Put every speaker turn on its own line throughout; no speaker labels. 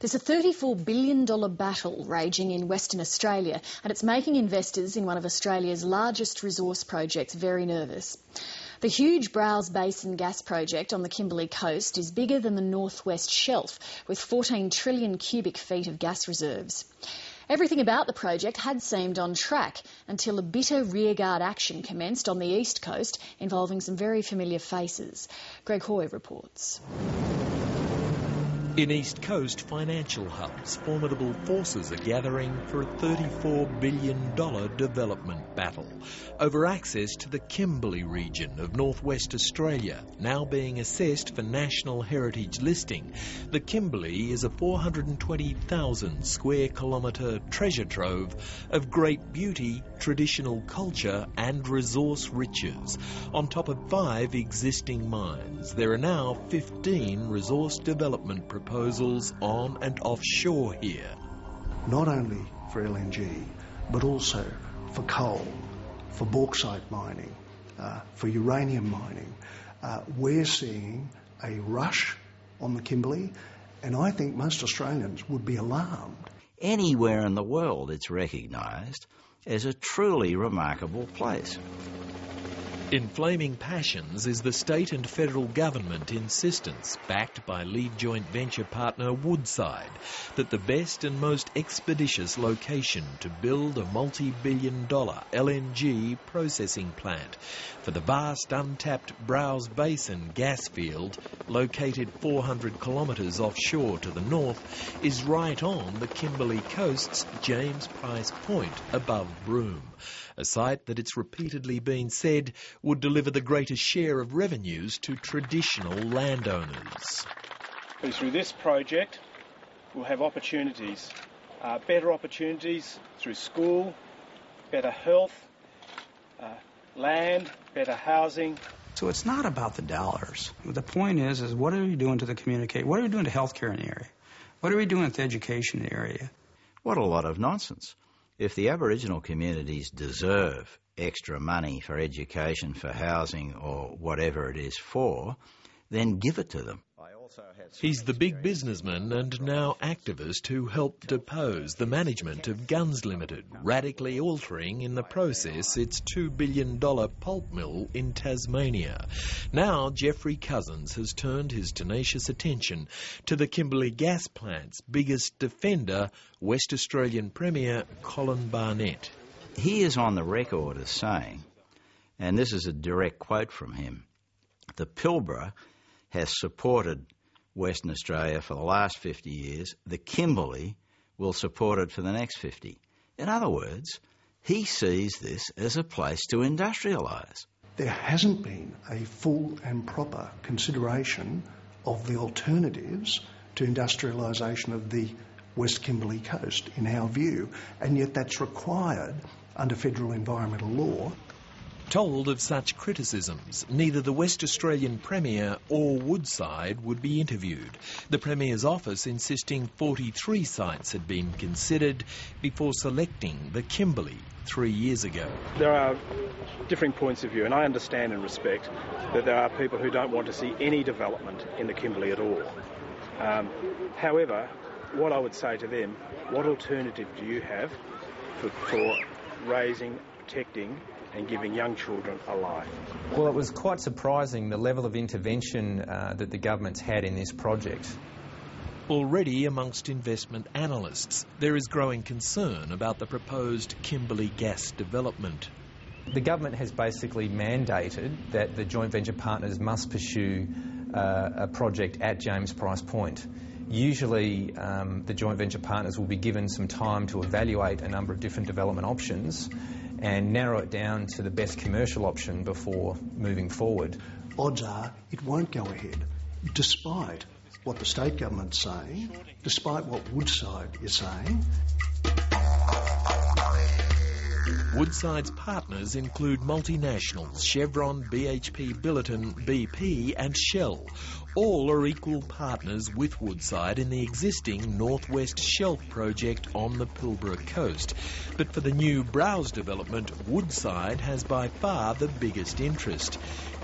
There's a $34 billion battle raging in Western Australia, and it's making investors in one of Australia's largest resource projects very nervous. The huge Browse Basin gas project on the Kimberley coast is bigger than the Northwest Shelf, with 14 trillion cubic feet of gas reserves. Everything about the project had seemed on track until a bitter rearguard action commenced on the east coast involving some very familiar faces. Greg Hoy reports.
In East Coast financial hubs, formidable forces are gathering for a $34 billion development battle over access to the Kimberley region of northwest Australia, now being assessed for National Heritage listing. The Kimberley is a 420,000 square kilometre treasure trove of great beauty, traditional culture and resource riches. On top of 5 existing mines, there are now 15 resource development proposals on and offshore here.
Not only for LNG, but also for coal, for bauxite mining, for uranium mining. We're seeing a rush on the Kimberley, and I think most Australians would be alarmed.
Anywhere in the world it's recognised as a truly remarkable place.
Inflaming passions is the state and federal government insistence, backed by lead joint venture partner Woodside, that the best and most expeditious location to build a multi-billion-dollar LNG processing plant for the vast untapped Browse Basin gas field, located 400 kilometres offshore to the north, is right on the Kimberley coast's James Price Point above Broome, a site that it's repeatedly been said would deliver the greatest share of revenues to traditional landowners.
Through this project, we'll have opportunities, better opportunities through school, better health, land, better housing.
So it's not about the dollars. The point is what are we doing to the community? What are we doing to healthcare in the area? What are we doing with education in the area?
What a lot of nonsense. If the Aboriginal communities deserve extra money for education, for housing or whatever it is for, then give it to them.
He's the big businessman and now activist who helped depose the management of Guns Limited, radically altering in the process its $2 billion pulp mill in Tasmania. Now Jeffrey Cousins has turned his tenacious attention to the Kimberley gas plant's biggest defender, West Australian Premier Colin Barnett.
He is on the record as saying, and this is a direct quote from him, the Pilbara has supported Western Australia for the last 50 years. The Kimberley will support it for the next 50. In other words, he sees this as a place to industrialise.
There hasn't been a full and proper consideration of the alternatives to industrialisation of the West Kimberley coast, in our view, and yet that's required under federal environmental law.
Told of such criticisms, neither the West Australian Premier or Woodside would be interviewed, the Premier's office insisting 43 sites had been considered before selecting the Kimberley 3 years ago.
There are differing points of view, and I understand and respect that there are people who don't want to see any development in the Kimberley at all. However, what I would say to them, what alternative do you have for raising, protecting and giving young children a life?
Well, it was quite surprising the level of intervention that the government's had in this project.
Already amongst investment analysts, there is growing concern about the proposed Kimberley gas development.
The government has basically mandated that the joint venture partners must pursue a project at James Price Point. Usually the joint venture partners will be given some time to evaluate a number of different development options and narrow it down to the best commercial option before moving forward.
Odds are it won't go ahead, despite what the state government's saying, despite what Woodside is saying.
Woodside's partners include multinationals Chevron, BHP Billiton, BP and Shell. All are equal partners with Woodside in the existing Northwest Shelf project on the Pilbara coast. But for the new Browse development, Woodside has by far the biggest interest.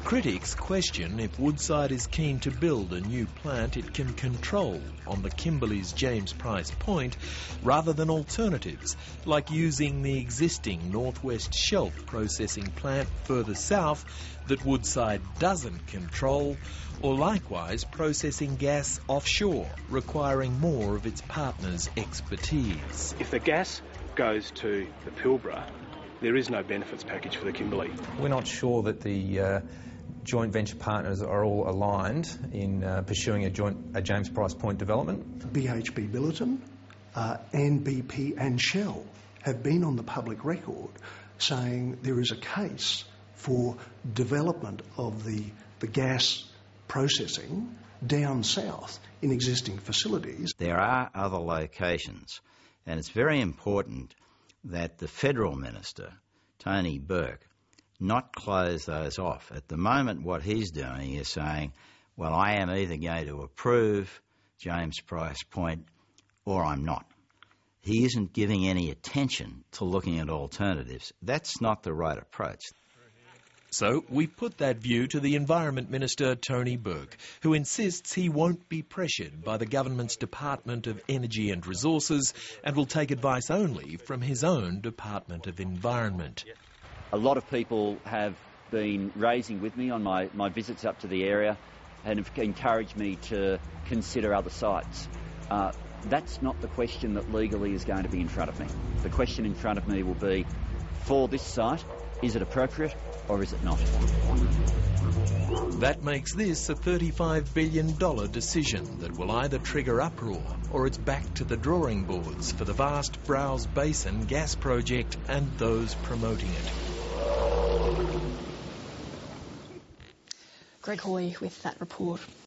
Critics question if Woodside is keen to build a new plant it can control on the Kimberley's James Price Point rather than alternatives like using the existing Northwest Shelf processing plant further south that Woodside doesn't control, or likewise processing gas offshore, requiring more of its partners' expertise.
If the gas goes to the Pilbara, there is no benefits package for the Kimberley.
We're not sure that the joint venture partners are all aligned in pursuing a James Price Point development.
BHP Billiton and BP and Shell have been on the public record saying there is a case for development of the gas processing down south in existing facilities.
There are other locations, and it's very important that the Federal Minister, Tony Burke, not close those off. At the moment, what he's doing is saying, well, I am either going to approve James Price Point or I'm not. He isn't giving any attention to looking at alternatives. That's not the right approach.
So we put that view to the Environment Minister, Tony Burke, who insists he won't be pressured by the government's Department of Energy and Resources and will take advice only from his own Department of Environment.
A lot of people have been raising with me on my visits up to the area and have encouraged me to consider other sites. That's not the question that legally is going to be in front of me. The question in front of me will be, for this site, is it appropriate or is it not?
That makes this a $35 billion decision that will either trigger uproar or it's back to the drawing boards for the vast Browse Basin gas project and those promoting it.
Greg Hoy with that report.